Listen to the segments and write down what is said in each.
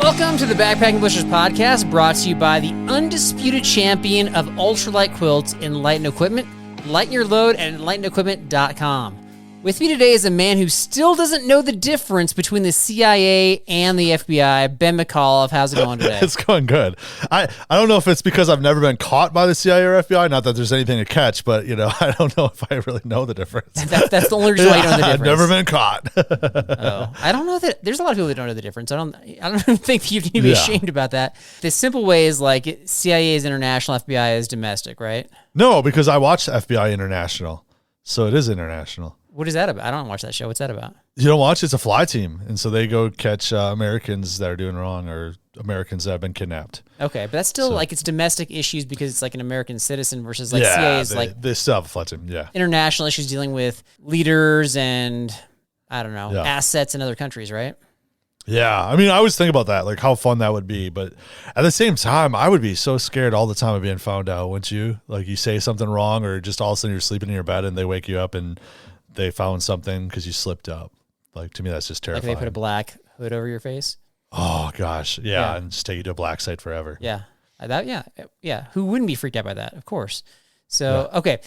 Welcome to the Backpacking Blisters podcast, brought to you by the undisputed champion of ultralight quilts, Enlightened Equipment. Lighten your load at enlightenedequipment.com. With me today is a man who still doesn't know the difference between the CIA and the FBI, Ben McAuliffe. How's it going today? It's going good. I don't know if it's because I've never been caught by the CIA or FBI, not that there's anything to catch, but I don't know if I really know the difference. That's the only reason why you don't know the difference. I've never been caught. Oh, I don't know that there's a lot of people that don't know the difference. I don't think you need to be ashamed about that. The simple way is like CIA is international, FBI is domestic, right? No, because I watch FBI International, so it is international. What is that about? I don't watch that show. What's that about? You don't watch? It's a fly team, and so they go catch Americans that are doing wrong or Americans that have been kidnapped. Okay, but that's still like it's domestic issues because it's like an American citizen versus like CIA is they still have a fly team. Yeah, international issues dealing with leaders and I don't know assets in other countries, right? Yeah, I mean, I always think about that, like how fun that would be. But at the same time, I would be so scared all the time of being found out, wouldn't you? Like you say something wrong or just all of a sudden you're sleeping in your bed and they wake you up and they found something because you slipped up. Like, to me, that's just terrifying. Like they put a black hood over your face? Oh, gosh. Yeah, and just take you to a black site forever. Yeah. Yeah. Who wouldn't be freaked out by that? Of course. So, okay.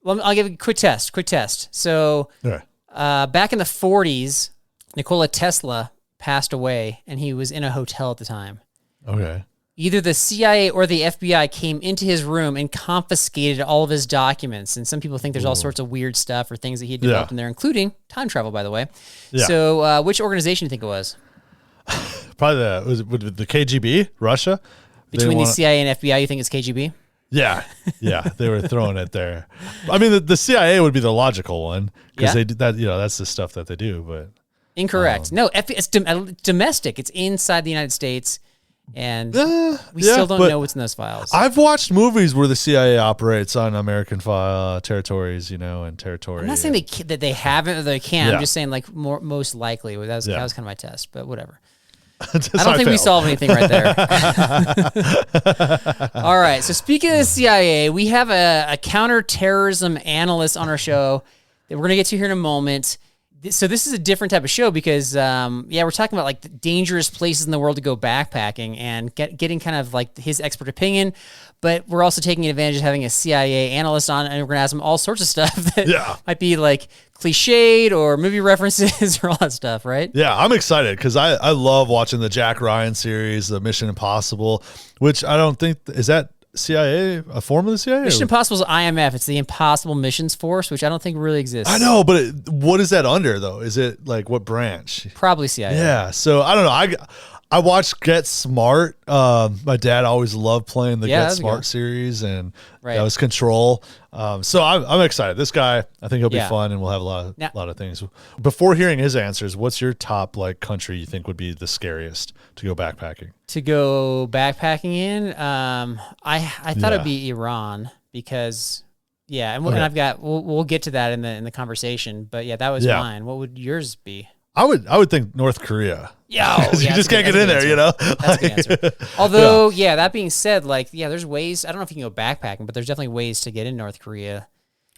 Well, I'll give you a quick test. So, back in the 40s, Nikola Tesla passed away, and he was in a hotel at the time. Okay. Either the CIA or the FBI came into his room and confiscated all of his documents. And some people think there's all sorts of weird stuff or things that he had developed in there, including time travel, by the way. Yeah. So which organization do you think it was? Probably the KGB, Russia. Between the CIA and FBI, you think it's KGB? Yeah. Yeah. They were throwing it there. I mean, the CIA would be the logical one because they did that, that's the stuff that they do, but. Incorrect. No, it's domestic. It's inside the United States. And we still don't know what's in those files. I've watched movies where the CIA operates on American territories, and territory. I'm not saying that they haven't or they can't. I'm just saying like most likely. That was kind of my test, but whatever. I don't think we solved anything right there. All right. So speaking of the CIA, we have a counter-terrorism analyst on our show that we're going to get to here in a moment. So this is a different type of show because, we're talking about like the dangerous places in the world to go backpacking and getting kind of like his expert opinion, but we're also taking advantage of having a CIA analyst on, and we're going to ask him all sorts of stuff that might be like cliched or movie references or all that stuff, right? Yeah, I'm excited because I love watching the Jack Ryan series, the Mission Impossible, which I don't think, is that CIA, a form of the CIA? Mission Impossible is IMF. It's the Impossible Missions Force, which I don't think really exists. I know, but what is that under, though? Is it like what branch? Probably CIA. Yeah, so I don't know. I watched Get Smart. My dad always loved playing the Get Smart series, and that was Control. So I'm excited. This guy, I think he'll be fun, and we'll have a lot of things. Before hearing his answers, what's your top country you think would be the scariest to go backpacking? To go backpacking in, I thought it'd be Iran because and I've got we'll get to that in the conversation, but that was mine. What would yours be? I would think North Korea. You just can't get in there, That's a good answer. Although, that being said, there's ways. I don't know if you can go backpacking, but there's definitely ways to get in North Korea.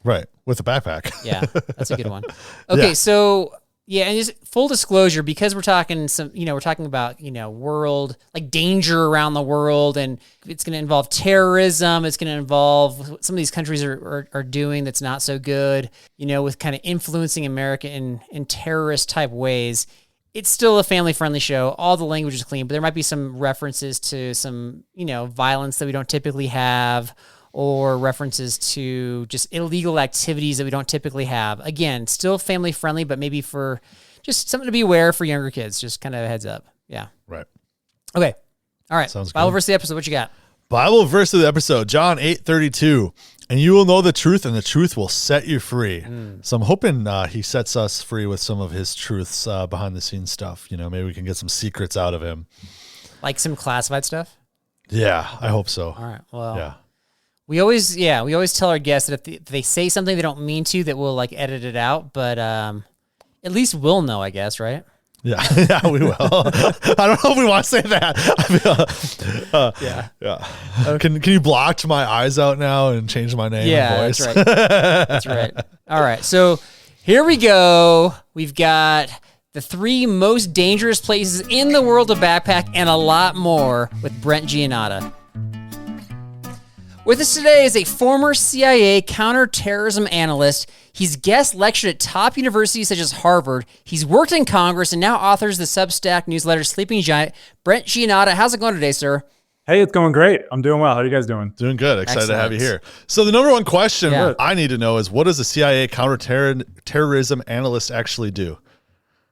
Right, with a backpack. Yeah, that's a good one. Okay, so and just full disclosure, because we're talking we're talking about world danger around the world, and it's going to involve terrorism. It's going to involve some of these countries are doing that's not so good. With kind of influencing America in terrorist type ways. It's still a family-friendly show. All the language is clean, but there might be some references to some, violence that we don't typically have, or references to just illegal activities that we don't typically have. Again, still family-friendly, but maybe for just something to be aware for younger kids. Just kind of a heads up. Yeah. Right. Okay. All right. Sounds Bible good. verse of the episode. What you got? Bible verse of the episode, John 8:32. And you will know the truth, and the truth will set you free. So I'm hoping he sets us free with some of his truths behind the scenes stuff. Maybe we can get some secrets out of him. Like some classified stuff? Yeah, I hope so. All right. Well, we always tell our guests that if they say something they don't mean to, that we'll edit it out. But at least we'll know, I guess, right? Yeah, we will. I don't know if we want to say that. Okay. Can you block my eyes out now and change my name and voice? That's right. That's right. All right. So here we go. We've got the 3 most dangerous places in the world to backpack, and a lot more with Brent Giannotta. With us today is a former CIA counter-terrorism analyst. He's guest lectured at top universities such as Harvard. He's worked in Congress and now authors the Substack newsletter Sleeping Giant. Brent Giannotta, how's it going today, sir? Hey, it's going great. I'm doing well. How are you guys doing? Doing good. Excited to have you here. So the number one question I need to know is, what does a CIA counter-terrorism analyst actually do?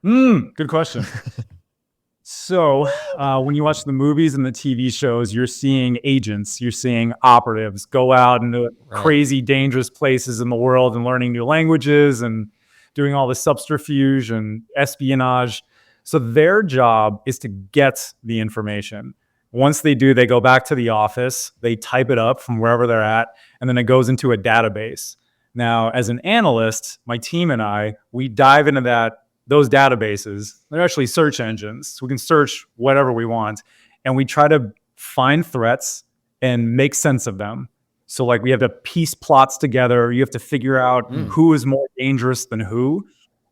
Good question. So when you watch the movies and the TV shows, you're seeing agents, you're seeing operatives go out into crazy, dangerous places in the world and learning new languages and doing all this subterfuge and espionage. So their job is to get the information. Once they do, they go back to the office, they type it up from wherever they're at, and then it goes into a database. Now, as an analyst, my team and I, we dive into those databases. They're actually search engines. So we can search whatever we want, and we try to find threats and make sense of them. So like we have to piece plots together. You have to figure out who is more dangerous than who.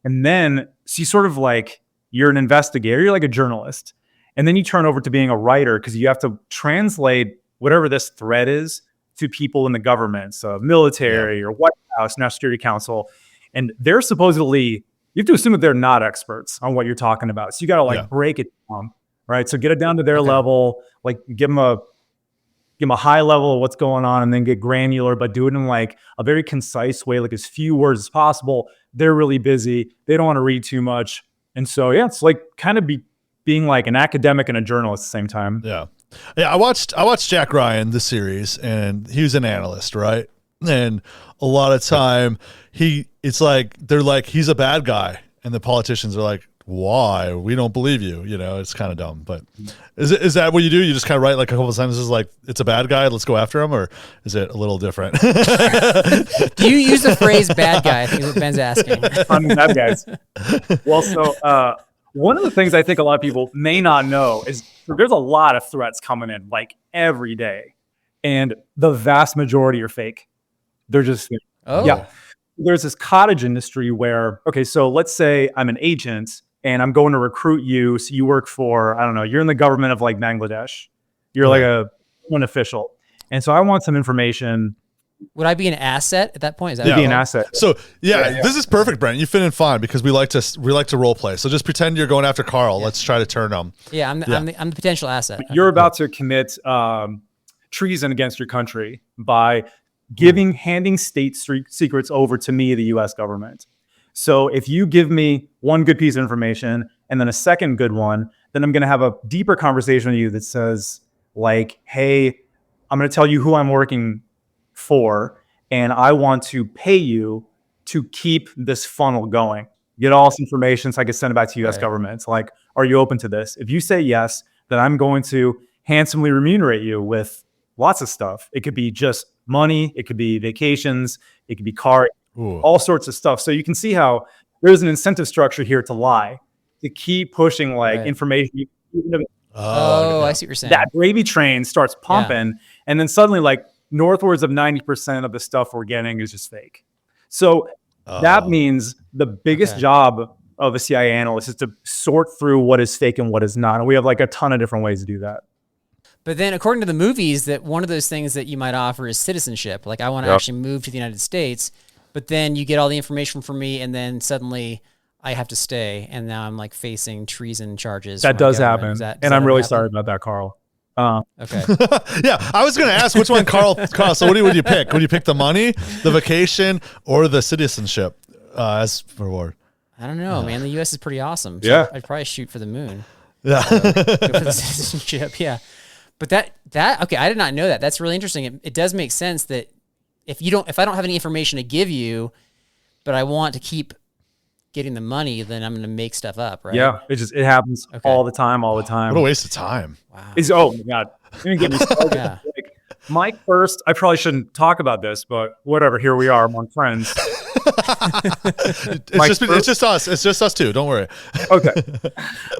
And then, so you sort of like, you're an investigator, you're like a journalist. And then you turn over to being a writer because you have to translate whatever this threat is to people in the government, so military or White House, National Security Council. And they're supposedly, you have to assume that they're not experts on what you're talking about. So you got to break it down, right? So get it down to their level, like give them a high level of what's going on, and then get granular, but do it in like a very concise way, like as few words as possible. They're really busy. They don't want to read too much. And so, it's like kind of being like an academic and a journalist at the same time. Yeah. I watched Jack Ryan, the series, and he was an analyst, right? And a lot of time it's like, they're like, he's a bad guy. And the politicians are like, why? We don't believe you. You know, it's kind of dumb, but is that what you do? You just kind of write like a couple of sentences like, it's a bad guy, let's go after him? Or is it a little different? Do you use the phrase bad guy? I think is what Ben's asking. I'm bad guys. Well, so one of the things I think a lot of people may not know is there's a lot of threats coming in like every day, and the vast majority are fake. They're just There's this cottage industry where, so let's say I'm an agent and I'm going to recruit you. So you work for, I don't know, you're in the government of like Bangladesh. You're like an official. And so I want some information. Would I be an asset at that point? Is that be an asset? So this is perfect, Brent. You fit in fine because we like to role play. So just pretend you're going after Carl. Let's try to turn him. Yeah, I'm the potential asset. You're about to commit treason against your country by handing state secrets over to me, the U.S. government. So if you give me one good piece of information and then a second good one, then I'm going to have a deeper conversation with you that says like, hey, I'm going to tell you who I'm working for, and I want to pay you to keep this funnel going. Get all this information so I can send it back to U.S. government. It's like, are you open to this? If you say yes, then I'm going to handsomely remunerate you with lots of stuff. It could be just money. It could be vacations. It could be car, all sorts of stuff. So you can see how there's an incentive structure here to lie, to keep pushing like information. I see what you're saying. That gravy train starts pumping, and then suddenly like northwards of 90% of the stuff we're getting is just fake. So that means the biggest job of a CIA analyst is to sort through what is fake and what is not. And we have like a ton of different ways to do that. But then according to the movies, that one of those things that you might offer is citizenship. Like I want to actually move to the United States, but then you get all the information from me and then suddenly I have to stay. And now I'm like facing treason charges. That does happen. And I'm really sorry about that, Carl. Okay. I was going to ask which one, Carl. So what would you pick? Would you pick the money, the vacation, or the citizenship as reward? I don't know, man. The U.S. is pretty awesome. So I'd probably shoot for the moon. Yeah. Go for the citizenship. Yeah. But okay, I did not know that. That's really interesting. It does make sense that if I don't have any information to give you, but I want to keep getting the money, then I'm going to make stuff up, right? Yeah, it happens all the time. What a waste of time. Wow. Oh my God. Let me get me started. My first, I probably shouldn't talk about this, but whatever, here we are among friends. It's just us. It's just us too. Don't worry. Okay.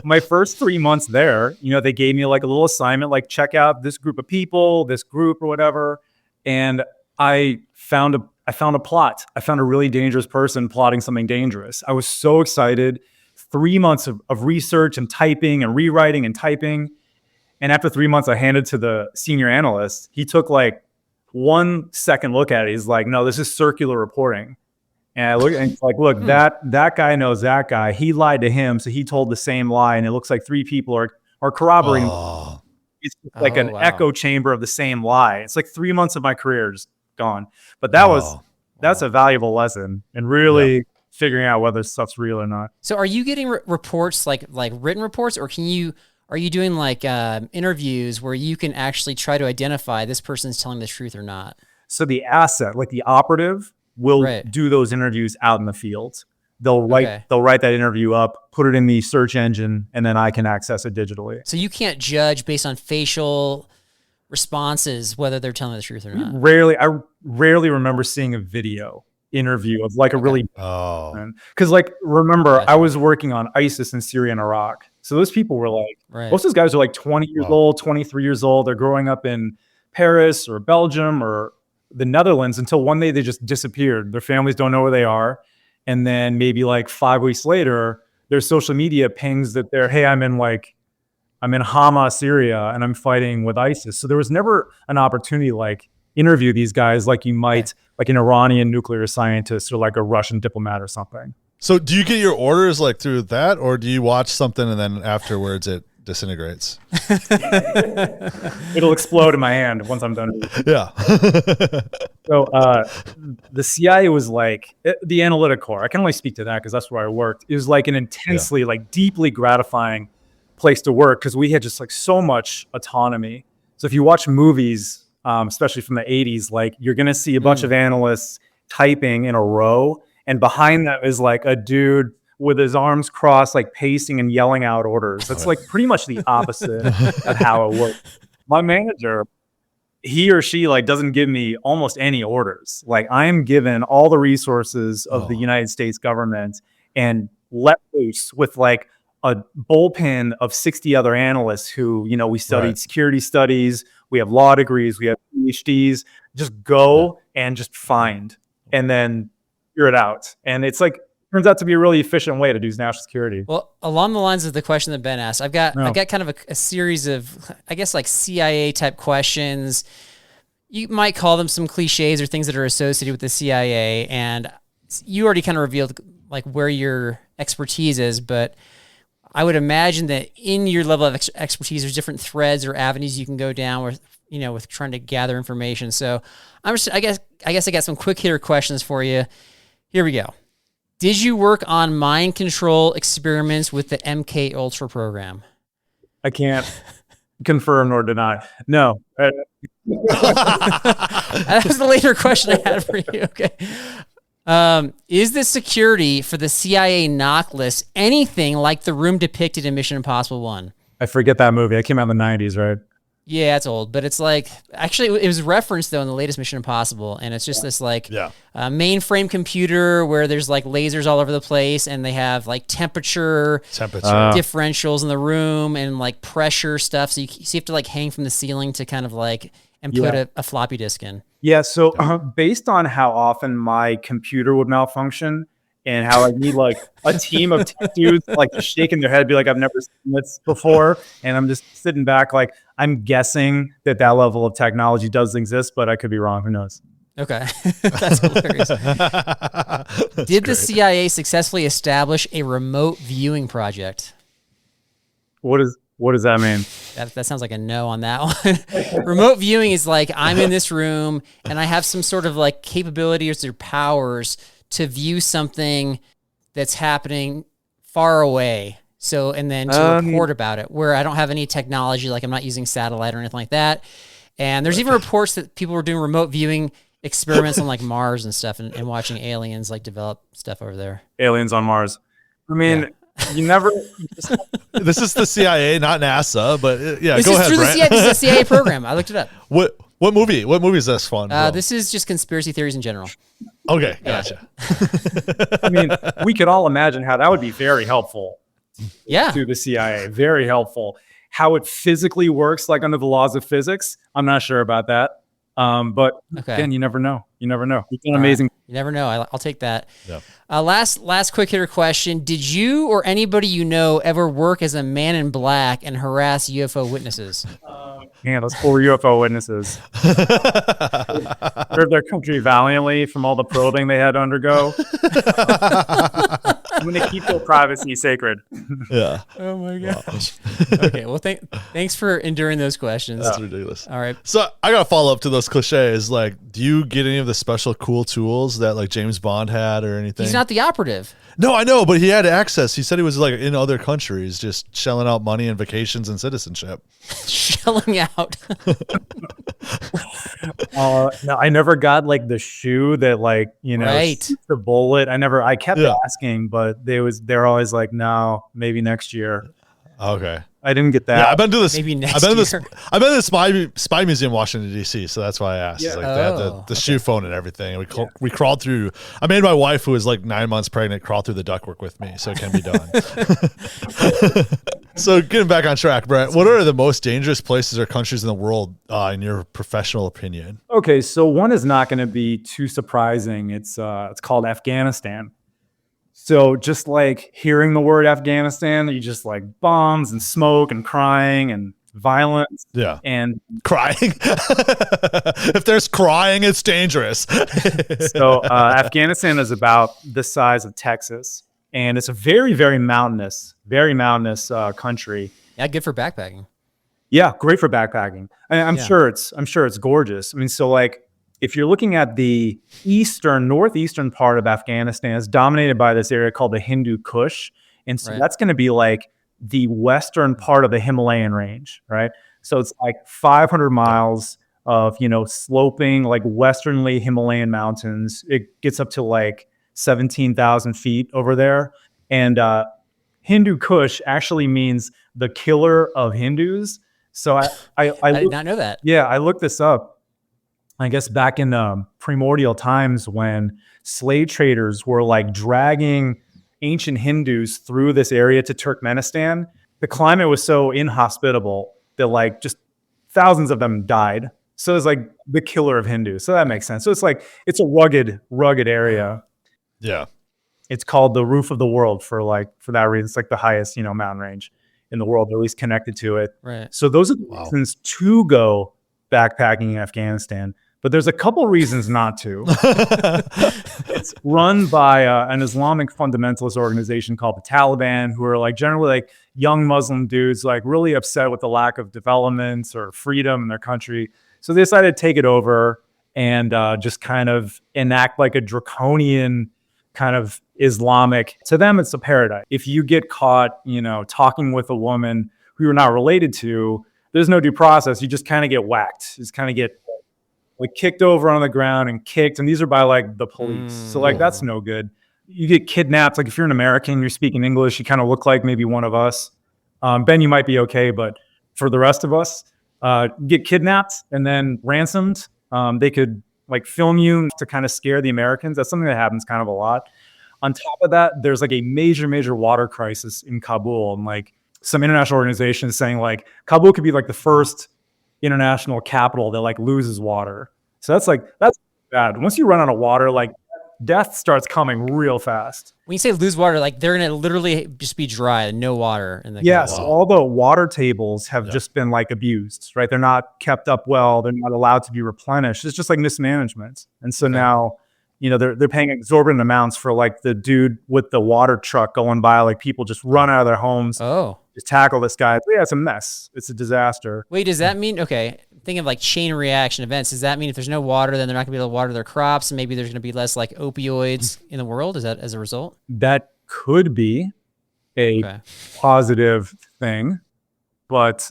My first 3 months there, they gave me like a little assignment, like check out this group of people, this group or whatever. And I found a plot. I found a really dangerous person plotting something dangerous. I was so excited 3 months of research and typing and rewriting and typing. And after 3 months, I handed to the senior analyst. He took like 1 second look at it. He's like, no, this is circular reporting. And I look and it's like, look, that guy knows that guy. He lied to him, so he told the same lie. And it looks like 3 people are corroborating. Oh. It's like an echo chamber of the same lie. It's like 3 months of my career just gone. But that's a valuable lesson and really figuring out whether stuff's real or not. So are you getting reports like written reports, or are you doing like interviews where you can actually try to identify this person's telling the truth or not? So the asset, like the operative, will do those interviews out in the field. They'll write that interview up, put it in the search engine, and then I can access it digitally. So you can't judge based on facial responses whether they're telling the truth or not. I rarely remember seeing a video interview of like a really because like remember I was working on ISIS in Syria and Iraq. So those people were like most of those guys are like 20 years old, 23 years old. They're growing up in Paris or Belgium or the Netherlands until one day they just disappeared. Their families don't know where they are. And then maybe like 5 weeks later, their social media pings that I'm in Hama, Syria, and I'm fighting with ISIS. So there was never an opportunity like interview these guys like you might like an Iranian nuclear scientist or like a Russian diplomat or something. So do you get your orders like through that, or do you watch something and then afterwards it disintegrates? It'll explode in my hand once I'm done. Yeah. So the CIA was like the analytic core. I can only speak to that because that's where I worked. It was like an intensely, like deeply gratifying place to work because we had just like so much autonomy. So if you watch movies, especially from the 80s, like you're going to see a bunch of analysts typing in a row. And behind that is like a dude with his arms crossed, like pacing and yelling out orders. That's like pretty much the opposite of how it works. My manager, he or she like doesn't give me almost any orders. Like I am given all the resources of the United States government and let loose with like a bullpen of 60 other analysts who, you know, we studied security studies, we have law degrees, we have PhDs, just go and just find and then figure it out. And it's like, turns out to be a really efficient way to do national security. Well, along the lines of the question that Ben asked, I've got kind of a series of, I guess, like CIA type questions. You might call them some cliches or things that are associated with the CIA. And you already kind of revealed like where your expertise is, but I would imagine that in your level of expertise, there's different threads or avenues you can go down with, you know, with trying to gather information. So I guess I got some quick hitter questions for you. Here we go. Did you work on mind control experiments with the MK Ultra program? I can't confirm nor deny. No. That was the later question I had for you. Okay. Is the security for the CIA knock list anything like the room depicted in Mission Impossible 1? I forget that movie. It came out in the 90s, right? Yeah, it's old, but it's like, actually it was referenced though in the latest Mission Impossible, and it's just this like mainframe computer where there's like lasers all over the place, and they have like temperature differentials in the room and like pressure stuff. So you have to like hang from the ceiling to kind of like, and put a floppy disk in. Yeah, so based on how often my computer would malfunction and how I need like a team of tech dudes like just shaking their head, be like, I've never seen this before. And I'm just sitting back like, I'm guessing that level of technology does exist, but I could be wrong. Who knows? Okay. That's hilarious. Did the CIA successfully establish a remote viewing project? What does that mean? That sounds like a no on that one. Remote viewing is like, I'm in this room and I have some sort of like capabilities or powers to view something that's happening far away. So, and then to report about it, where I don't have any technology, like I'm not using satellite or anything like that. And there's even reports that people were doing remote viewing experiments on like Mars and stuff, and watching aliens like develop stuff over there. Aliens on Mars. I mean, you never. This is the CIA, not NASA, but go ahead, This Brent. is the CIA program. I looked it up. What movie? What movie is this fun? This is just conspiracy theories in general. Okay, gotcha. I mean, we could all imagine how that would be very helpful. Yeah, to the CIA, very helpful. How it physically works, like under the laws of physics, I'm not sure about that. But again, you never know. You never know. We've done amazing. You never know. I'll take that. Yeah. Last quick hitter question. Did you or anybody you know ever work as a man in black and harass UFO witnesses? Yeah, those poor UFO witnesses. Served their country valiantly from all the probing they had to undergo. I'm going to keep their privacy sacred. Yeah. Oh my gosh. Okay. Well, thanks for enduring those questions. That's ridiculous. All right. So I got to follow up to those cliches. Like, do you get any of the special cool tools that like James Bond had or anything? He's not the operative. No, I know, but he had access. He said he was like in other countries, just shelling out money and vacations and citizenship. Shelling out. No, I never got like the shoe that like, right. the bullet. I kept asking, but they're always like, no, maybe next year. Okay. I didn't get that. Yeah, I've been to this. Maybe next I've been year. to this spy museum, in Washington D.C. So that's why I asked. Yeah. It's like they had the shoe phone and everything. And we crawled through. I made my wife, who was like 9 months pregnant, crawl through the ductwork with me, so it can be done. So getting back on track, Brent, what are the most dangerous places or countries in the world, in your professional opinion? Okay, so one is not going to be too surprising. It's called Afghanistan. So just like hearing the word Afghanistan, you just like bombs and smoke and crying and violence. Yeah. And crying. If there's crying, it's dangerous. So Afghanistan is about the size of Texas, and it's a very, very mountainous country. Yeah, good for backpacking. Yeah, great for backpacking. I'm sure it's gorgeous. I mean, so like, if you're looking at the northeastern part of Afghanistan, it's dominated by this area called the Hindu Kush. And so that's going to be like the western part of the Himalayan range, right? So it's like 500 miles of, sloping, like westernly Himalayan mountains. It gets up to like 17,000 feet over there. And Hindu Kush actually means the killer of Hindus. So I did not know that. Yeah, I looked this up. I guess back in primordial times when slave traders were like dragging ancient Hindus through this area to Turkmenistan, the climate was so inhospitable that like just thousands of them died. So it's like the killer of Hindus. So that makes sense. So it's like, it's a rugged area. Yeah. It's called the roof of the world for that reason. It's like the highest, mountain range in the world, at least connected to it. Right. So those are the reasons to go backpacking in Afghanistan. But there's a couple reasons not to. It's run by an Islamic fundamentalist organization called the Taliban, who are like generally like young Muslim dudes, like really upset with the lack of development or freedom in their country. So they decided to take it over and just kind of enact like a draconian kind of Islamic. To them, it's a paradise. If you get caught, talking with a woman who you're not related to, there's no due process. You just kind of get whacked. You just kind of get like kicked over on the ground and kicked. And these are by like the police. So like, that's no good. You get kidnapped. Like if you're an American, you're speaking English, you kind of look like maybe one of us. Ben, you might be okay. But for the rest of us, get kidnapped and then ransomed. They could like film you to kind of scare the Americans. That's something that happens kind of a lot. On top of that, there's like a major water crisis in Kabul. And like some international organizations saying like Kabul could be like the first international capital that like loses water. So that's bad. Once you run out of water, like death starts coming real fast. When you say lose water, like they're going to literally just be dry, no water in the Yes, all the water tables have just been like abused, right? They're not kept up well. They're not allowed to be replenished. It's just like mismanagement. And so now, they're paying exorbitant amounts for like the dude with the water truck going by, like people just run out of their homes. Oh. Just tackle this guy. Yeah, it's a mess. It's a disaster. Wait, does that mean, okay, thinking of like chain reaction events, does that mean if there's no water, then they're not going to be able to water their crops and maybe there's going to be less like opioids in the world? Is that as a result? That could be a positive thing, but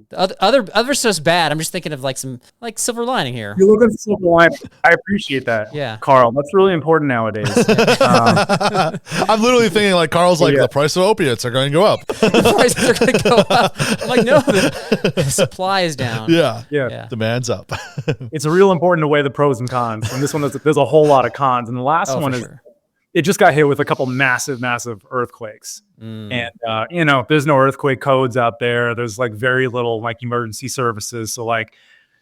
the other stuff's bad. I'm just thinking of like some like silver lining here. You look at the silver lining. I appreciate that. Yeah, Carl, that's really important nowadays. I'm literally thinking like Carl's like the price of opiates are going to go up. The prices are going to go up. I'm like, no, the supply is down. Yeah. Demand's up. It's a real important to weigh the pros and cons. And this one, there's a whole lot of cons. And the last one is it just got hit with a couple massive earthquakes. And, there's no earthquake codes out there. There's like very little like emergency services. So like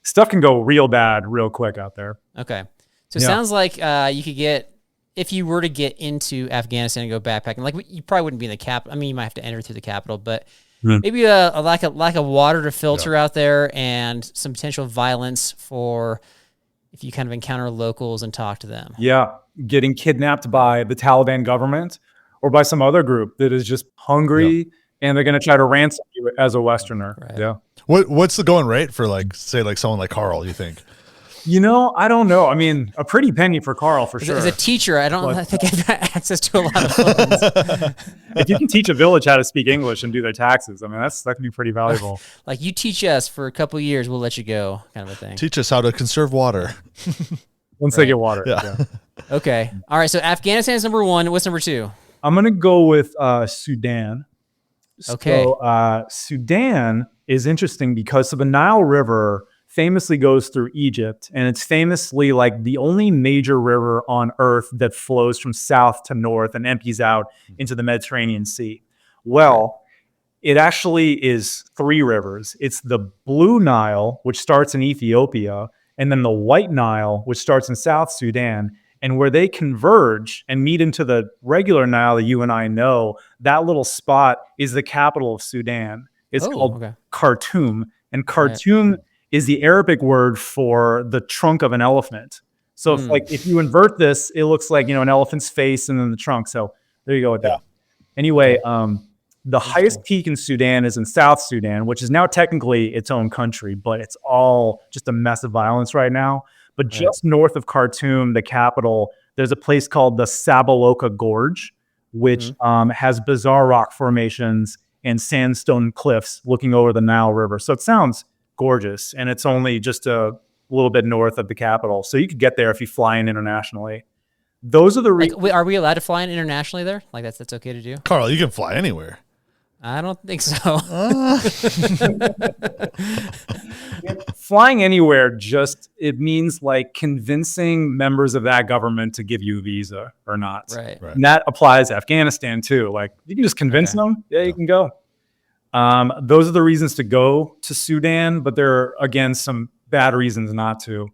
stuff can go real bad real quick out there. Okay. So it sounds like you could get, if you were to get into Afghanistan and go backpacking, like you probably wouldn't be in the capital. I mean, you might have to enter through the capital, but maybe a lack of water to filter out there and some potential violence for if you kind of encounter locals and talk to them. Yeah, getting kidnapped by the Taliban government or by some other group that is just hungry and they're going to try to ransom you as a Westerner. Right. Yeah. What's the going rate for someone like Carl, you think? I don't know. I mean, a pretty penny for Carl for sure. As a teacher, I think I've got access to a lot of funds. If you can teach a village how to speak English and do their taxes, I mean, that can be pretty valuable. Like, you teach us for a couple of years, we'll let you go, kind of a thing. Teach us how to conserve water. Once they get water. Yeah. Okay. All right. So Afghanistan is number 1. What's number 2? I'm going to go with Sudan. Okay. So Sudan is interesting because the Nile River famously goes through Egypt, and it's famously like the only major river on earth that flows from south to north and empties out into the Mediterranean Sea. Well, it actually is 3 rivers. It's the Blue Nile, which starts in Ethiopia, and then the White Nile, which starts in South Sudan. And where they converge and meet into the regular Nile that you and I know, that little spot is the capital of Sudan. It's called Khartoum. And Khartoum is the Arabic word for the trunk of an elephant. So if you invert this, it looks like, an elephant's face and then the trunk. So there you go with that. Anyway, the highest peak in Sudan is in South Sudan, which is now technically its own country, but it's all just a mess of violence right now. But just north of Khartoum, the capital, there's a place called the Sabaloka Gorge, which has bizarre rock formations and sandstone cliffs looking over the Nile River. So it sounds gorgeous, and it's only just a little bit north of the capital. So you could get there if you fly in internationally. Those are the are we allowed to fly in internationally there? Like that's okay to do? Carl, you can fly anywhere. I don't think so. Flying anywhere it means like convincing members of that government to give you a visa or not. Right. And that applies to Afghanistan too. Like you can just convince them. Yeah, you can go. Those are the reasons to go to Sudan, but there are, again, some bad reasons not to.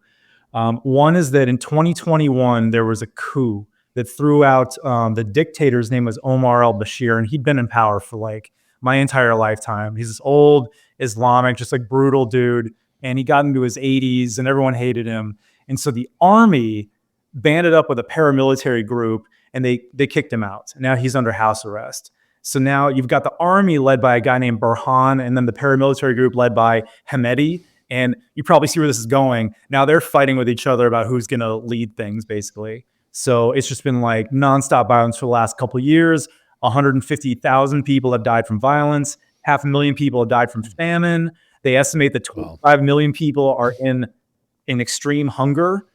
One is that in 2021, there was a coup that threw out the dictator's name was Omar al-Bashir, and he'd been in power for like my entire lifetime. He's this old Islamic, just like brutal dude, and he got into his 80s and everyone hated him. And so the army banded up with a paramilitary group and they kicked him out. Now he's under house arrest. So now you've got the army led by a guy named Burhan and then the paramilitary group led by Hamedi. And you probably see where this is going. Now they're fighting with each other about who's going to lead things, basically. So it's just been like nonstop violence for the last couple of years. 150,000 people have died from violence. 500,000 people have died from famine. They estimate that 25 million people are in extreme hunger.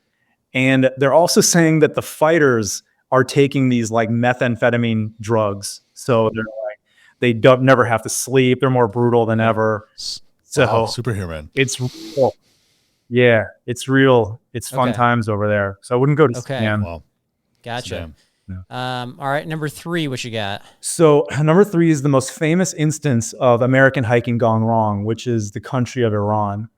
And they're also saying that the fighters are taking these like methamphetamine drugs. So they're like, they don't never have to sleep. They're more brutal than ever. So superhuman. It's real. Yeah, it's real. It's fun times over there. So I wouldn't go to Sudan. Wow. Gotcha. Yeah. All right, number 3, what you got? So number 3 is the most famous instance of American hiking gone wrong, which is the country of Iran.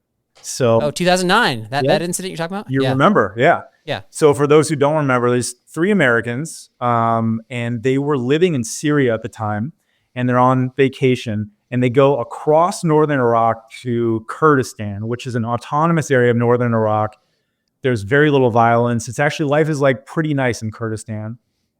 So 2009, that incident you're talking about? You remember, yeah. Yeah. So for those who don't remember, there's 3 Americans, and they were living in Syria at the time, and they're on vacation, and they go across northern Iraq to Kurdistan, which is an autonomous area of northern Iraq. There's very little violence. It's actually, life is like pretty nice in Kurdistan.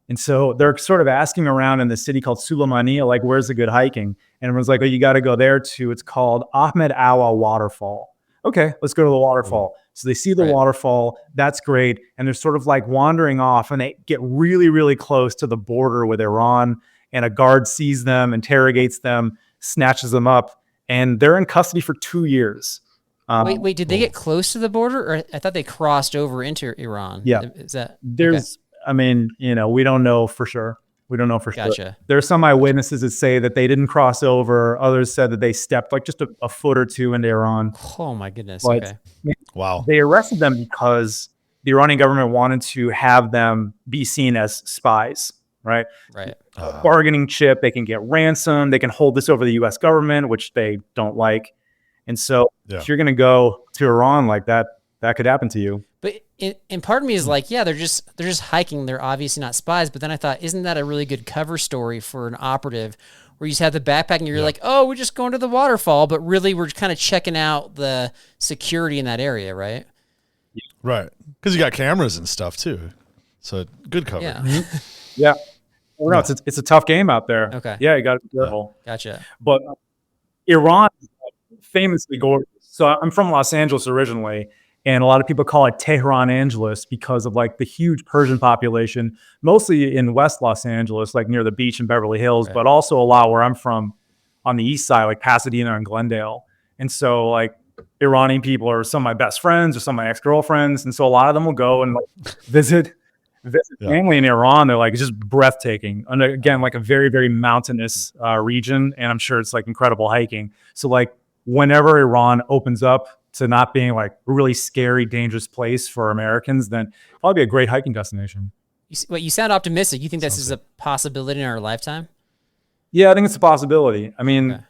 And so they're sort of asking around in the city called Sulaymaniyah, like, where's the good hiking? And everyone's like, oh, you got to go there too. It's called Ahmed Awa Waterfall. Okay, let's go to the waterfall. So they see the waterfall. That's great. And they're sort of like wandering off, and they get really, really close to the border with Iran. And a guard sees them, interrogates them, snatches them up, and they're in custody for 2 years. Wait, did they get close to the border? Or I thought they crossed over into Iran. Yeah. Is that? There's, I mean, we don't know for sure. Gotcha. Sure. There are some eyewitnesses that say that they didn't cross over. Others said that they stepped like just a foot or two into Iran. Oh my goodness. But, okay. Wow. They arrested them because the Iranian government wanted to have them be seen as spies, right? Right. Bargaining chip. They can get ransom. They can hold this over the U.S. government, which they don't like. And so if you're going to go to Iran like that, that could happen to you. But And part of me is like, yeah, they're just hiking. They're obviously not spies. But then I thought, isn't that a really good cover story for an operative, where you just have the backpack and you're like, oh, we're just going to the waterfall, but really we're kind of checking out the security in that area, right? Right, because you got cameras and stuff too, so good cover. Yeah. Yeah. Well, no, it's a tough game out there. Okay. Yeah, you got to be careful. Gotcha. But Iran is famously gorgeous. So I'm from Los Angeles originally, and a lot of people call it Tehran Angeles because of like the huge Persian population, mostly in West Los Angeles, like near the beach in Beverly Hills, but also a lot where I'm from on the east side, like Pasadena and Glendale. And so like Iranian people are some of my best friends or some of my ex-girlfriends. And so a lot of them will go and like visit family in Iran. They're like, it's just breathtaking. And again, like a very, very mountainous region. And I'm sure it's like incredible hiking. So like whenever Iran opens up to not being like a really scary, dangerous place for Americans, then probably be a great hiking destination. You sound optimistic. You think this is a possibility in our lifetime? Yeah, I think it's a possibility. I mean,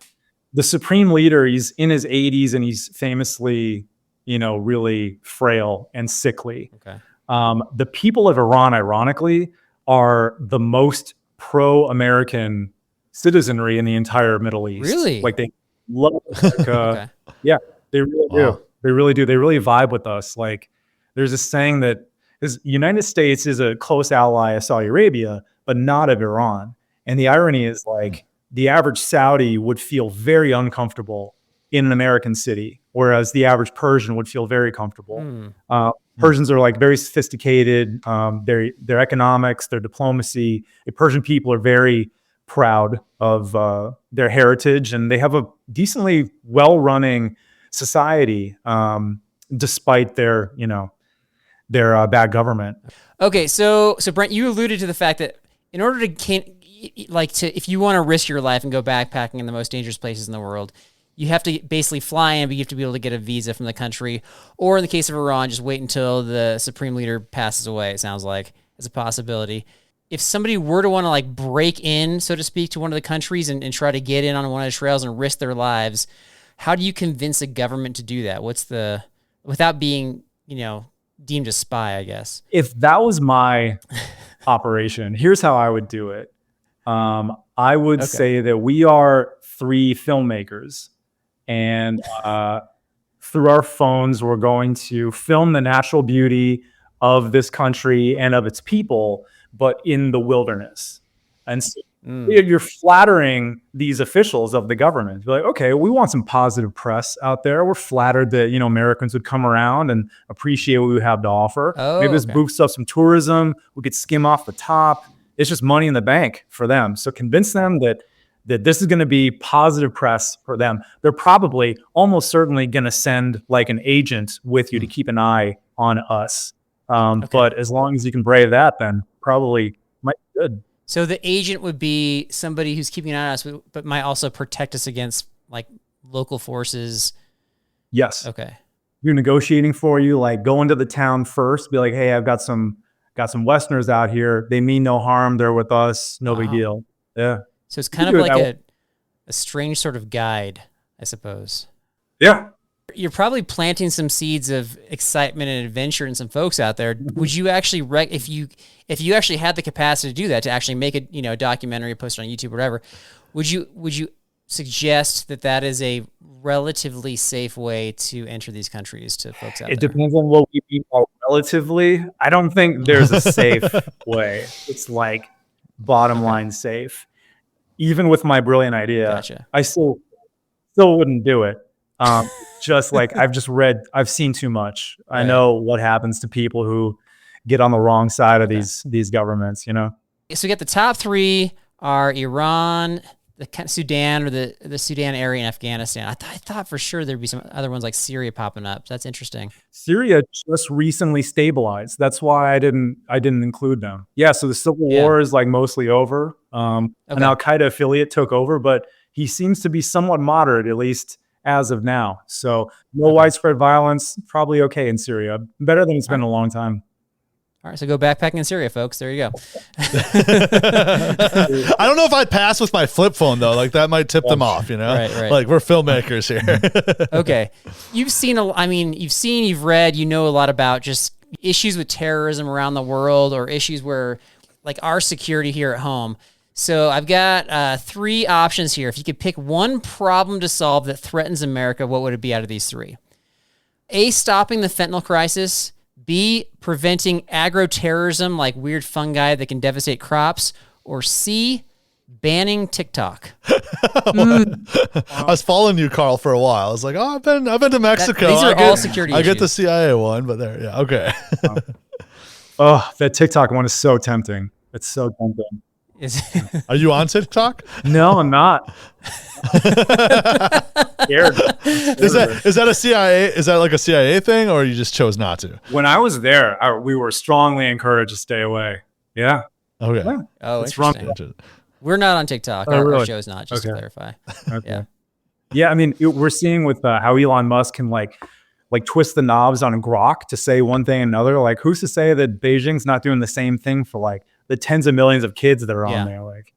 the supreme leader, he's in his 80s and he's famously, really frail and sickly. Okay. The people of Iran, ironically, are the most pro-American citizenry in the entire Middle East. Really? Like they love America. Yeah, they really do. They really do. They really vibe with us. Like there's a saying that the United States is a close ally of Saudi Arabia, but not of Iran. And the irony is like the average Saudi would feel very uncomfortable in an American city, whereas the average Persian would feel very comfortable. Persians are like very sophisticated. Their economics, their diplomacy. The Persian people are very proud of their heritage, and they have a decently well-running society, despite their bad government. Okay, so Brent, you alluded to the fact that in order to if you want to risk your life and go backpacking in the most dangerous places in the world, you have to basically fly in, but you have to be able to get a visa from the country. Or in the case of Iran, just wait until the supreme leader passes away, it sounds like, as a possibility. If somebody were to want to like break in, so to speak, to one of the countries and try to get in on one of the trails and risk their lives, how do you convince a government to do that? Without being, deemed a spy, I guess? If that was my operation, here's how I would do it. I would say that we are 3 filmmakers, and through our phones, we're going to film the natural beauty of this country and of its people, but in the wilderness. And so you're flattering these officials of the government. You're like, okay, we want some positive press out there. We're flattered that, Americans would come around and appreciate what we have to offer. Maybe this boosts up some tourism. We could skim off the top. It's just money in the bank for them. So convince them that this is going to be positive press for them. They're probably almost certainly going to send like an agent with you to keep an eye on us. But as long as you can brave that, then probably might be good. So the agent would be somebody who's keeping an eye on us, but might also protect us against like local forces. Yes. Okay. You're negotiating for you, like go into the town first, be like, hey, I've got some Westerners out here. They mean no harm. They're with us. No big deal. Yeah. So it's kind of like a strange sort of guide, I suppose. Yeah. You're probably planting some seeds of excitement and adventure in some folks out there. Would you actually, if you actually had the capacity to do that, to actually make a documentary, post it on YouTube, or whatever, would you suggest that is a relatively safe way to enter these countries to folks out there? It depends on what we mean by relatively. I don't think there's a safe way. It's like bottom line safe. Even with my brilliant idea, Gotcha. I still wouldn't do it. Just like I've seen too much. I know what happens to people who get on the wrong side of these governments, So you get the top 3 are Iran, the Sudan, or the Sudan area, and Afghanistan. I thought for sure there'd be some other ones like Syria popping up. That's interesting. Syria just recently stabilized. That's why I didn't include them. Yeah, so the civil war is like mostly over. An Al-Qaeda affiliate took over, but he seems to be somewhat moderate, at least as of now. So no widespread violence, probably okay in Syria. Better than it's been in a long time. All right, so go backpacking in Syria, folks. There you go. I don't know if I'd pass with my flip phone, though. Like, that might tip them off, Right. Like, we're filmmakers here. Okay. You've read, you know a lot about just issues with terrorism around the world or issues where like our security here at home. So I've got 3 options here. If you could pick one problem to solve that threatens America, what would it be out of these 3? A, stopping the fentanyl crisis. B, preventing agro-terrorism like weird fungi that can devastate crops. Or C, banning TikTok. I was following you, Carl, for a while. I was like, oh, I've been to Mexico. These are all security issues. I get the CIA one, but there, yeah, okay. Oh, that TikTok one is so tempting. It's so tempting. Are you on TikTok? No, I'm not. Scared. Is that a CIA? Is that like a CIA thing, or you just chose not to? When I was there, we were strongly encouraged to stay away. Yeah. Okay. Yeah. Oh, it's interesting. We're not on TikTok. Our show's not, just to clarify. Okay. Yeah. Yeah, I mean, we're seeing with how Elon Musk can like twist the knobs on Grok to say one thing and another. Like, who's to say that Beijing's not doing the same thing for like the tens of millions of kids that are on there? Like,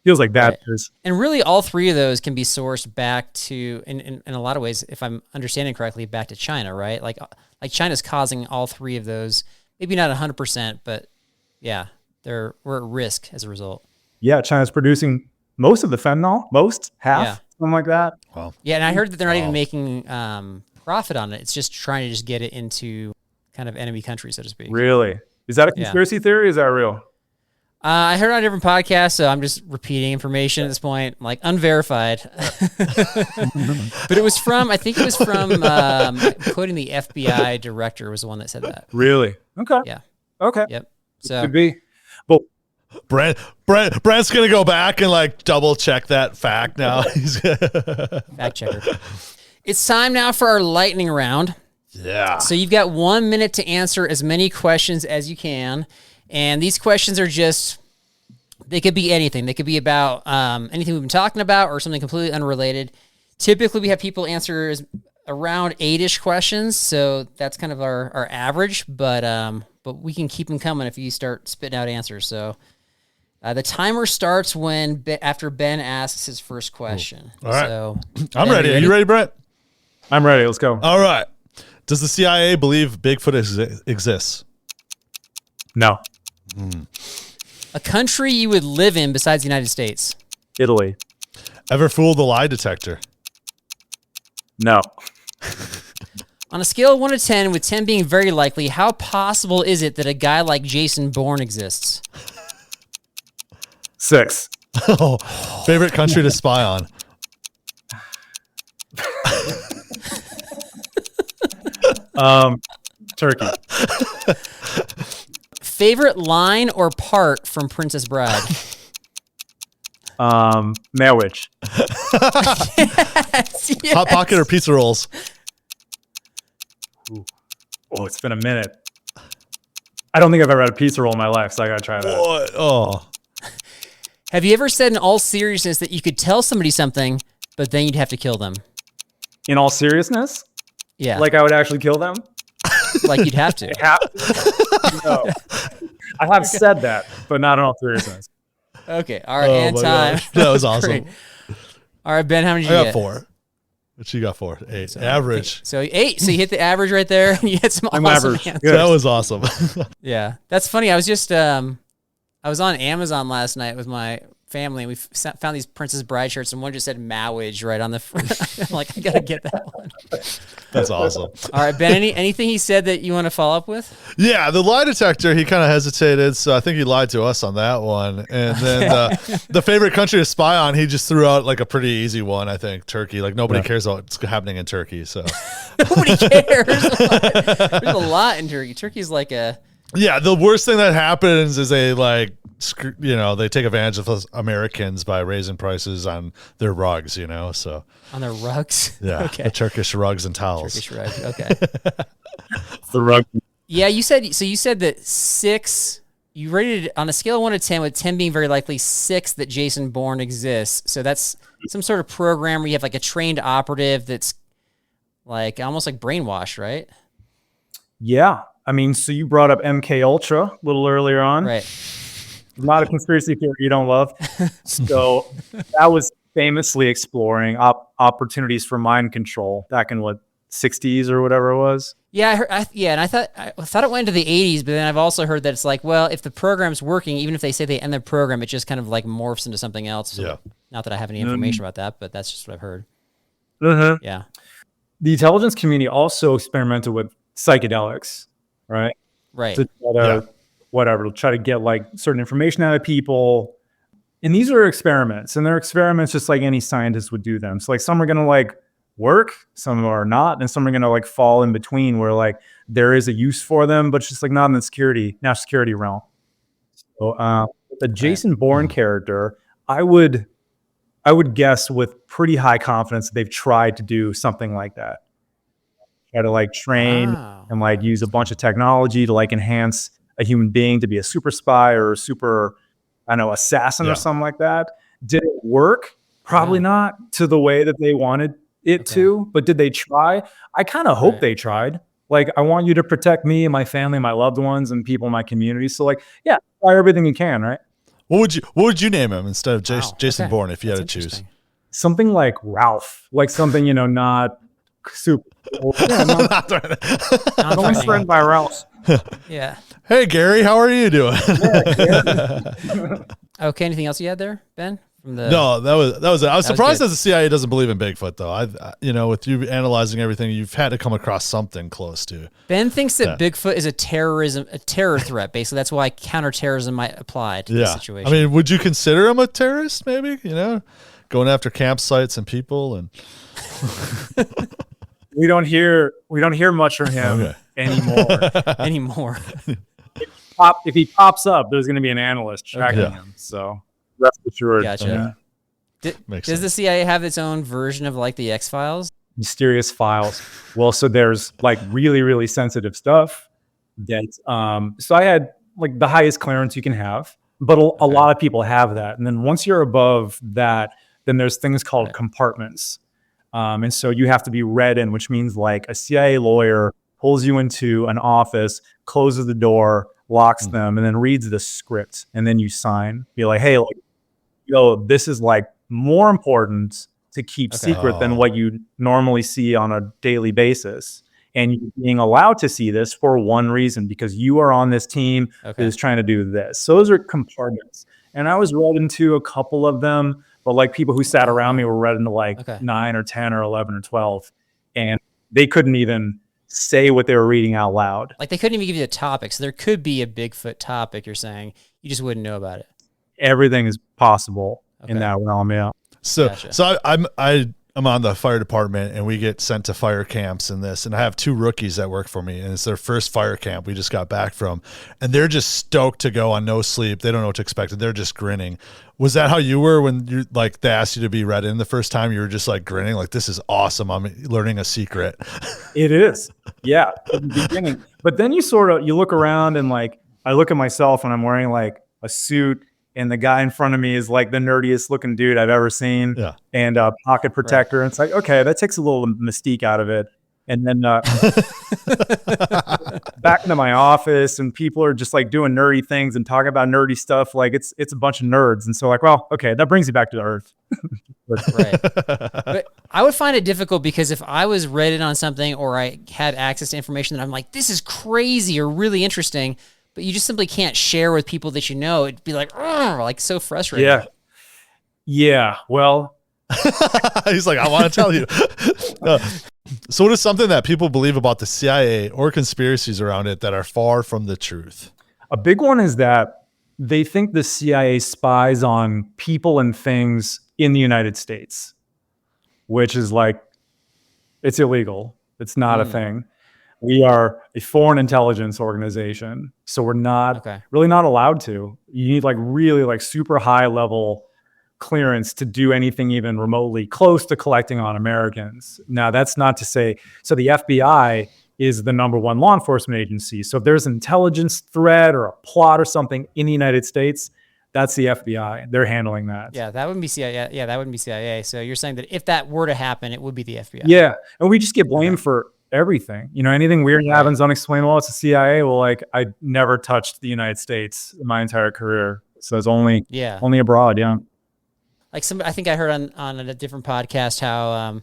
feels like that. Right. And really, all 3 of those can be sourced back to, in a lot of ways, if I'm understanding correctly, back to China, right? Like China's causing all 3 of those. Maybe not 100%, but yeah, we're at risk as a result. Yeah, China's producing most of the fentanyl, half, something like that. Wow. Yeah, and I heard that they're not even making profit on it. It's just trying to just get it into kind of enemy countries, so to speak. Really? Is that a conspiracy theory? Is that real? I heard it on a different podcast, so I'm just repeating information at this point, like unverified. But I think it was from quoting the FBI director was the one that said that. Really? Okay. Yeah. Okay. Yep. So could be. But Brent's gonna go back and like double check that fact now. He's fact checker. It's time now for our lightning round. Yeah. So you've got 1 minute to answer as many questions as you can. And these questions are they could be anything. They could be about anything we've been talking about or something completely unrelated. Typically, we have people answer around 8-ish questions. So that's kind of our average, but we can keep them coming if you start spitting out answers. So the timer starts after Ben asks his first question. All right. So, I'm ready. Are you ready, Brent? I'm ready. Let's go. All right. Does the CIA believe Bigfoot exists? No. A country you would live in besides the United States? Italy. Ever fooled the lie detector? No. On a scale of 1 to 10, with 10 being very likely, how possible is it that a guy like Jason Bourne exists? 6. Oh, favorite country to spy on? Turkey. Favorite line or part from Princess Bride? Marriage. Yes. Hot Pocket or pizza rolls? Ooh. Oh, it's been a minute. I don't think I've ever had a pizza roll in my life, so I gotta try that. What? Oh. Have you ever said in all seriousness that you could tell somebody something, but then you'd have to kill them? In all seriousness? Yeah. Like I would actually kill them? Like you'd have to. No. I have said that, but not in all seriousness. Okay. All right. And time. Gosh. That was awesome. Great. All right, Ben, how many did you I get? got 4. What you got 4? 8. So, average. So 8. So you hit the average right there. You had some awesome average. answers. That was awesome. Yeah. That's funny. I was just I was on Amazon last night with my family, and we found these Princess Bride shirts, and one just said "Marriage" right on the front. I'm like, I gotta get that one. That's awesome. All right, Ben. Anything he said that you want to follow up with? Yeah, the lie detector. He kind of hesitated, so I think he lied to us on that one. And then the favorite country to spy on, he just threw out like a pretty easy one. I think Turkey. Like nobody cares about what's happening in Turkey. So Nobody cares. There's a lot in Turkey. Turkey's like a. Yeah, the worst thing that happens is they they take advantage of us Americans by raising prices on their rugs, so. On their rugs? Yeah, okay. The Turkish rugs and towels. Turkish rugs, okay. The rug. Yeah, you said that 6, you rated it on a scale of 1 to 10, with 10 being very likely, 6 that Jason Bourne exists. So that's some sort of program where you have like a trained operative that's like almost like brainwashed, right? Yeah. I mean, so you brought up MK Ultra a little earlier on. Right. Not a conspiracy theory you don't love. So that was famously exploring opportunities for mind control back in 60s or whatever it was. Yeah, and I thought it went into the 80s, but then I've also heard that it's like, well, if the program's working, even if they say they end the program, it just kind of like morphs into something else. So not that I have any information about that, but that's just what I've heard. Yeah. The intelligence community also experimented with psychedelics, right? Right. To try to get like certain information out of people. And these are experiments, and they're experiments just like any scientist would do them. So like some are going to like work, some are not, and some are going to like fall in between where like there is a use for them, but it's just like not in the national security realm. So the Jason Bourne character, I would guess with pretty high confidence that they've tried to do something like that. Try to like train and like use a bunch of technology to like enhance a human being to be a super spy or a super, I don't know, assassin or something like that. Did it work? Probably not to the way that they wanted it to, but did they try? I kind of hope they tried. Like, I want you to protect me and my family, my loved ones, and people in my community. So like, try everything you can, right? What would you name him instead of Jason Bourne if you had to choose? Something like Ralph, like something, not super. Not threatened by Ralph. Yeah. Hey Gary, how are you doing? Okay. Anything else you had there, Ben? No, that was it. I was surprised that the CIA doesn't believe in Bigfoot, though. With you analyzing everything, you've had to come across something close to. Ben thinks that Bigfoot is a terror threat. Basically, that's why counterterrorism might apply to this situation. I mean, would you consider him a terrorist? Maybe going after campsites and people and. We don't hear much from him anymore. If he pops up, there's going to be an analyst tracking him. So rest assured. Gotcha. Does the CIA have its own version of like the X-Files? Mysterious files. Well, so there's like really, really sensitive stuff. So I had like the highest clearance you can have, but a lot of people have that. And then once you're above that, then there's things called compartments. And so you have to be read in, which means like a CIA lawyer pulls you into an office, closes the door, locks them, and then reads the script. And then you sign, be like, hey, this is like more important to keep secret than what you normally see on a daily basis. And you're being allowed to see this for one reason, because you are on this team that is trying to do this. So those are compartments. And I was read into a couple of them. But like people who sat around me were read into like 9 or 10 or 11 or 12. And they couldn't even say what they were reading out loud. Like they couldn't even give you a topic. So there could be a Bigfoot topic, you're saying. You just wouldn't know about it. Everything is possible in that realm, So I'm on the fire department, and we get sent to fire camps and this, and I have 2 rookies that work for me, and it's their first fire camp we just got back from, and they're just stoked to go on no sleep. They don't know what to expect, and they're just grinning. Was that how you were when you like they asked you to be read in the first time? You were just like grinning, like this is awesome. I'm learning a secret. It is, yeah, at the beginning. But then you look around, and like I look at myself, and I'm wearing like a suit. And the guy in front of me is like the nerdiest looking dude I've ever seen. Yeah. And a pocket protector. And it's like, okay, that takes a little mystique out of it. And then back into my office, and people are just like doing nerdy things and talking about nerdy stuff. Like it's a bunch of nerds. And so like, well, okay, that brings you back to the earth. Right. But I would find it difficult because if I was read in on something or I had access to information that I'm like, this is crazy or really interesting, but you just simply can't share with people that you know, it'd be like so frustrating. Yeah. Well, he's like, I want to tell you. So what is something that people believe about the CIA or conspiracies around it that are far from the truth? A big one is that they think the CIA spies on people and things in the United States, which is like, it's illegal. It's not a thing. We are a foreign intelligence organization, so we're not really not allowed to. You need like really like super high level clearance to do anything even remotely close to collecting on Americans. Now, that's not to say, so the FBI is the number one law enforcement agency. So if there's an intelligence threat or a plot or something in the United States, that's the FBI. They're handling that. Yeah, that wouldn't be CIA. Yeah, that wouldn't be CIA. So you're saying that if that were to happen, it would be the FBI. Yeah, and we just get blamed for everything. Anything weird happens unexplainable, it's the CIA. Well, like I never touched the United States in my entire career. So it's only abroad. Yeah. Like I think I heard on a different podcast how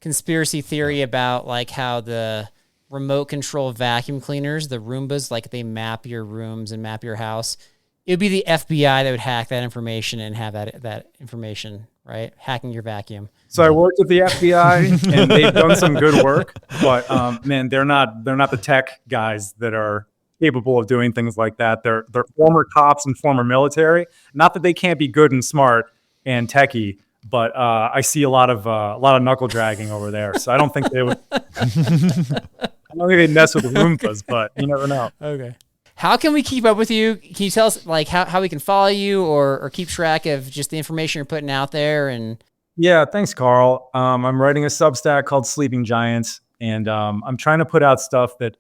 conspiracy theory about like how the remote control vacuum cleaners, the Roombas, like they map your rooms and map your house. It would be the FBI that would hack that information and have that information, right? Hacking your vacuum. So I worked with the FBI, and they've done some good work, but man, they're not the tech guys that are capable of doing things like that. They're former cops and former military. Not that they can't be good and smart and techie, but I see a lot of knuckle dragging over there. So I don't think they would. I don't think they'd mess with the Roombas, but you never know. Okay. How can we keep up with you? Can you tell us like how we can follow you or keep track of just the information you're putting out there? And yeah, thanks, Carl. I'm writing a Substack called Sleeping Giants, and I'm trying to put out stuff that.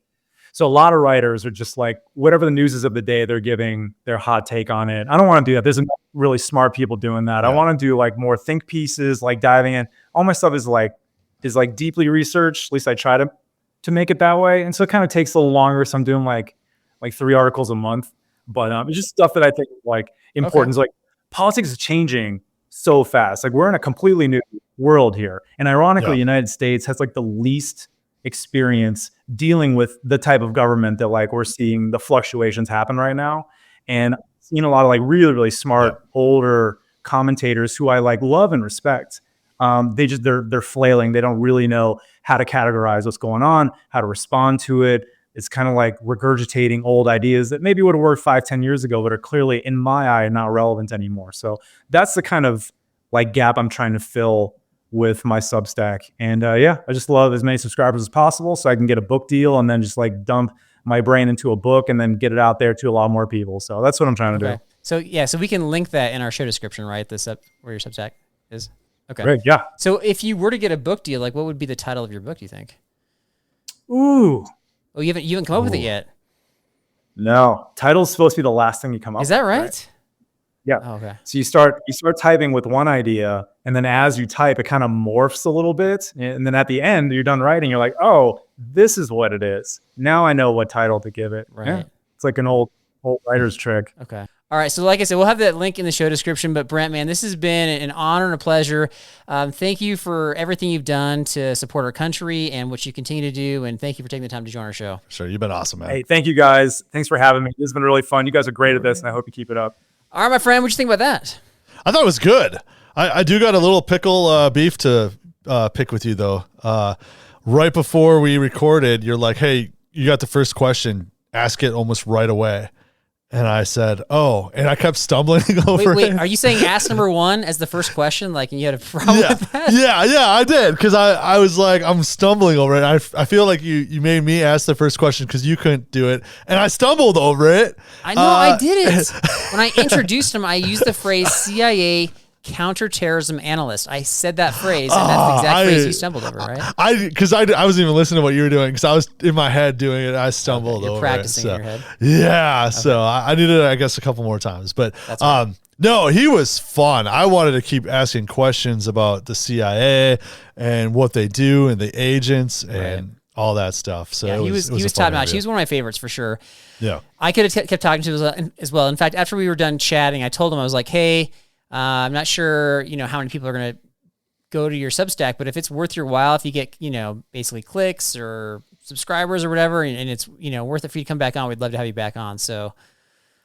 So a lot of writers are just like whatever the news is of the day, they're giving their hot take on it. I don't want to do that. There's enough really smart people doing that. Yeah. I want to do like more think pieces, like diving in. All my stuff is like deeply researched. At least I try to make it that way. And so it kind of takes a little longer. So I'm doing like 3 articles a month, but it's just stuff that I think is like important. Okay. Like politics is changing so fast. Like we're in a completely new world here. And ironically, the United States has like the least experience dealing with the type of government that like we're seeing the fluctuations happen right now. And seeing a lot of like really, really smart older commentators who I like love and respect. They're flailing. They don't really know how to categorize what's going on, how to respond to it. It's kind of like regurgitating old ideas that maybe would have worked 5-10 years ago, but are clearly in my eye not relevant anymore. So that's the kind of like gap I'm trying to fill with my Substack. And I just love as many subscribers as possible so I can get a book deal and then just like dump my brain into a book and then get it out there to a lot more people. So that's what I'm trying to do. So so we can link that in our show description, right? Where your Substack is. Okay. Great. Yeah. So if you were to get a book deal, like what would be the title of your book, do you think? Ooh. Oh, you haven't come up with it yet. No. Title's supposed to be the last thing you come up with. Is that right? Yeah. Oh, okay. So you start typing with one idea, and then as you type, it kind of morphs a little bit. And then at the end, you're done writing. You're like, oh, this is what it is. Now I know what title to give it. Right. Yeah. It's like an old writer's trick. Okay. All right. So like I said, we'll have that link in the show description. But Brent, man, this has been an honor and a pleasure. Thank you for everything you've done to support our country and what you continue to do. And thank you for taking the time to join our show. Sure. You've been awesome, man. Hey, thank you guys. Thanks for having me. This has been really fun. You guys are great at this, and I hope you keep it up. All right, my friend, what you think about that? I thought it was good. I do got a little pickle beef to pick with you, though. Right before we recorded, you're like, hey, you got the first question. Ask it almost right away. And I said, oh, and I kept stumbling over it. Wait, are you saying ask number one as the first question? Like, and you had a problem with that? Yeah, I did. Because I was like, I'm stumbling over it. I feel like you made me ask the first question because you couldn't do it. And I stumbled over it. I know, I did it. When I introduced him, I used the phrase CIA Counter-Terrorism Analyst. I said that phrase, and that's the exact phrase you stumbled over, right? Because I wasn't even listening to what you were doing because I was in my head doing it. I stumbled over You're practicing in your head. Yeah, okay. So I did it, I guess, a couple more times. But right. No, he was fun. I wanted to keep asking questions about the CIA and what they do and the agents and all that stuff. So yeah, he was top notch. He was one of my favorites for sure. Yeah, I could have kept talking to him as well. In fact, after we were done chatting, I told him, I was like, hey, I'm not sure, how many people are going to go to your Substack, but if it's worth your while, if you get, basically clicks or subscribers or whatever, and it's, worth it for you to come back on, we'd love to have you back on. So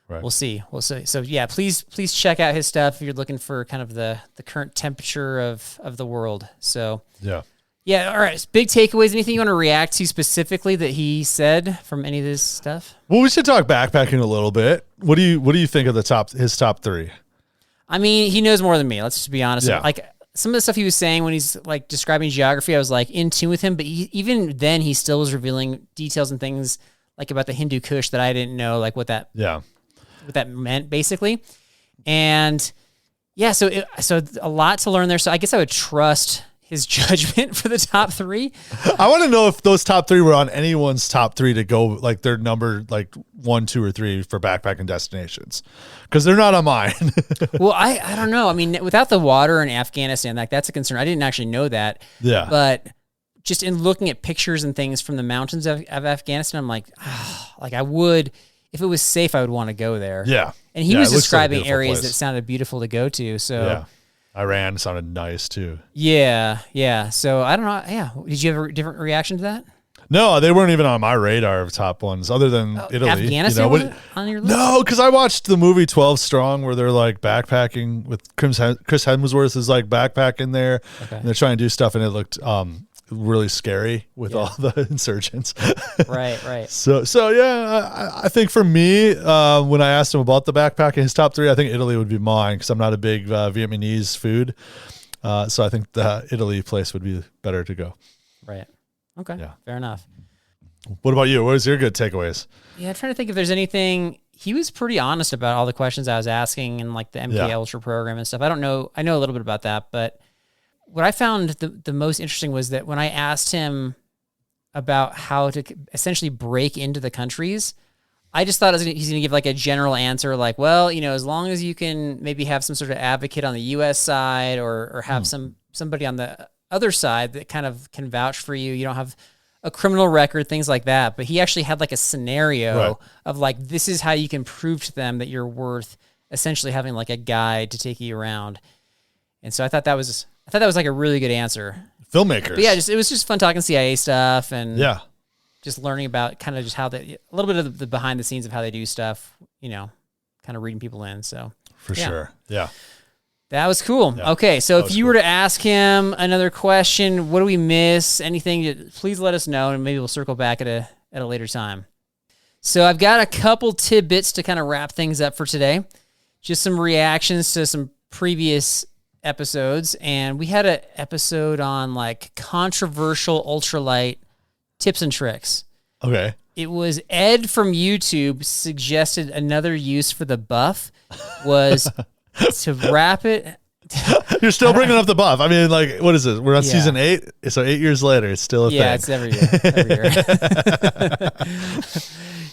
we'll see. So yeah, please check out his stuff if you're looking for kind of the current temperature of the world. So yeah. All right. Big takeaways. Anything you want to react to specifically that he said from any of this stuff? Well, we should talk backpacking a little bit. What do you think of his top three? I mean, he knows more than me. Let's just be honest. Yeah. Like some of the stuff he was saying when he's like describing geography, I was like in tune with him. But even then, he still was revealing details and things like about the Hindu Kush that I didn't know, like what that meant basically. And yeah, so a lot to learn there. So I guess I would trust his judgment for the top three. I want to know if those top three were on anyone's top three to go, like their number, like 1, 2, or 3 for backpacking destinations, because they're not on mine. Well, I don't know. I mean, without the water in Afghanistan, like that's a concern. I didn't actually know that. Yeah. But just in looking at pictures and things from the mountains of Afghanistan, I'm like, like I would, if it was safe, I would want to go there. Yeah. And he was describing areas that sounded beautiful to go to. So. Yeah. Iran sounded nice too. Yeah. So I don't know. Yeah. Did you have a different reaction to that? No, they weren't even on my radar of top ones other than Italy. Afghanistan wasn't on your list? No, because I watched the movie 12 Strong where they're like backpacking with Chris Hemsworth is like backpacking there. Okay. And they're trying to do stuff and it looked really scary with all the insurgents. Right. So yeah, I think for me, when I asked him about the backpacking, his top 3, I think Italy would be mine because I'm not a big Vietnamese food. So I think the Italy place would be better to go. Right. Okay. Yeah. Fair enough. What about you? What was your good takeaways? Yeah, I'm trying to think if there's anything. He was pretty honest about all the questions I was asking and like the MK Ultra program and stuff. I don't know. I know a little bit about that, but what I found the most interesting was that when I asked him about how to essentially break into the countries, I just thought he's going to give like a general answer, like, well, as long as you can maybe have some sort of advocate on the U.S. side or have somebody on the other side that kind of can vouch for you. You don't have a criminal record, things like that. But he actually had like a scenario of like, this is how you can prove to them that you're worth essentially having like a guide to take you around. And so I thought that was like a really good answer. Filmmakers. But yeah, it was just fun talking CIA stuff and just learning about kind of just how a little bit of the behind the scenes of how they do stuff, kind of reading people in. So for sure. Yeah. That was cool. Yeah, okay, so if you were to ask him another question, what do we miss? Anything, please let us know, and maybe we'll circle back at a later time. So I've got a couple tidbits to kind of wrap things up for today. Just some reactions to some previous episodes, and we had an episode on like controversial ultralight tips and tricks. Okay. It was Ed from YouTube suggested another use for the buff was to wrap it. You're still bringing up the buff. I mean, like, what is it? We're on season 8. So 8 years later, it's still a thing. Yeah, it's every year.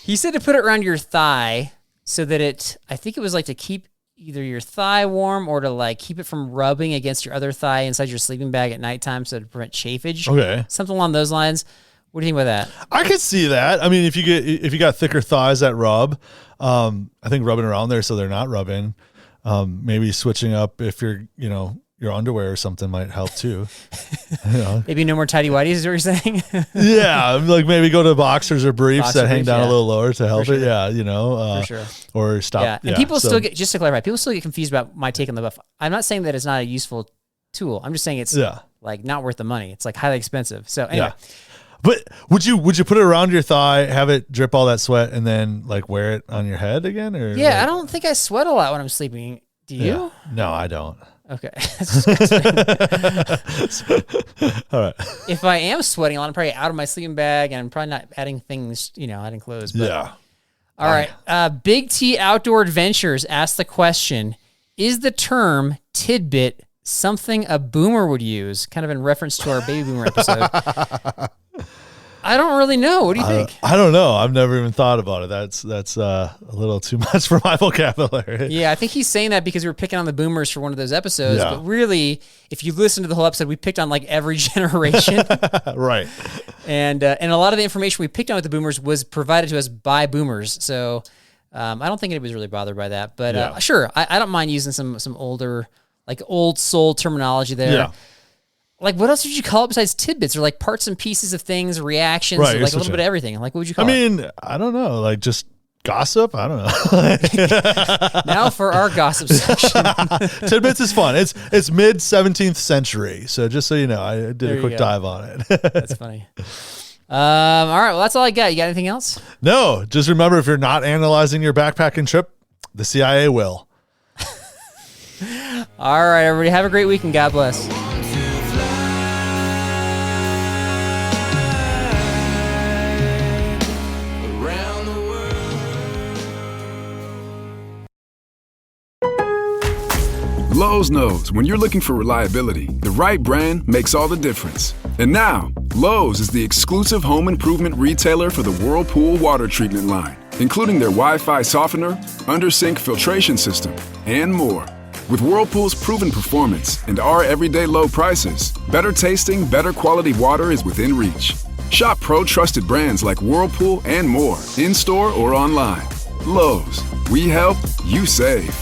He said to put it around your thigh so that I think it was like to keep either your thigh warm or to like keep it from rubbing against your other thigh inside your sleeping bag at nighttime so to prevent chafage. Okay. Something along those lines. What do you think about that? I could see that. I mean, if you got thicker thighs that rub, I think rubbing around there so they're not rubbing. Maybe switching up if your underwear or something might help too. Maybe no more tighty whities is what you're saying? Yeah, like maybe go to boxers or briefs that hang down a little lower to help it. Yeah, for sure. Or stop. Yeah, and people still get, just to clarify, people still get confused about my take on the buff. I'm not saying that it's not a useful tool. I'm just saying it's like not worth the money. It's like highly expensive. So anyway. Yeah. But would you put it around your thigh, have it drip all that sweat, and then like wear it on your head again? Or yeah, I don't think I sweat a lot when I'm sleeping. Do you? Yeah. No, I don't. Okay. All right. If I am sweating a lot, I'm probably out of my sleeping bag, and I'm probably not adding things, adding clothes. But. Yeah. All right. Big T Outdoor Adventures asked the question: is the term tidbit something a boomer would use? Kind of in reference to our baby boomer episode. I don't really know. What do you think? I don't know. I've never even thought about it. That's a little too much for my vocabulary. Yeah, I think he's saying that because we were picking on the boomers for one of those episodes. Yeah. But really, if you listen to the whole episode, we picked on like every generation. Right. And a lot of the information we picked on with the boomers was provided to us by boomers. So I don't think anybody was really bothered by that. But sure, I don't mind using some older, like old soul terminology there. Yeah. Like, what else would you call it besides tidbits or like parts and pieces of things, reactions, or like a little bit of everything? Like, what would you call it? I mean, I don't know. Like, just gossip? I don't know. Now for our gossip section. Tidbits is fun. It's mid 17th century. So just so you know, I did a quick dive on it. That's funny. All right. Well, that's all I got. You got anything else? No. Just remember, if you're not analyzing your backpacking trip, the CIA will. All right, everybody. Have a great week and God bless. Lowe's knows when you're looking for reliability, the right brand makes all the difference. And now, Lowe's is the exclusive home improvement retailer for the Whirlpool water treatment line, including their Wi-Fi softener, under-sink filtration system, and more. With Whirlpool's proven performance and our everyday low prices, better tasting, better quality water is within reach. Shop pro-trusted brands like Whirlpool and more, in-store or online. Lowe's, we help, you save.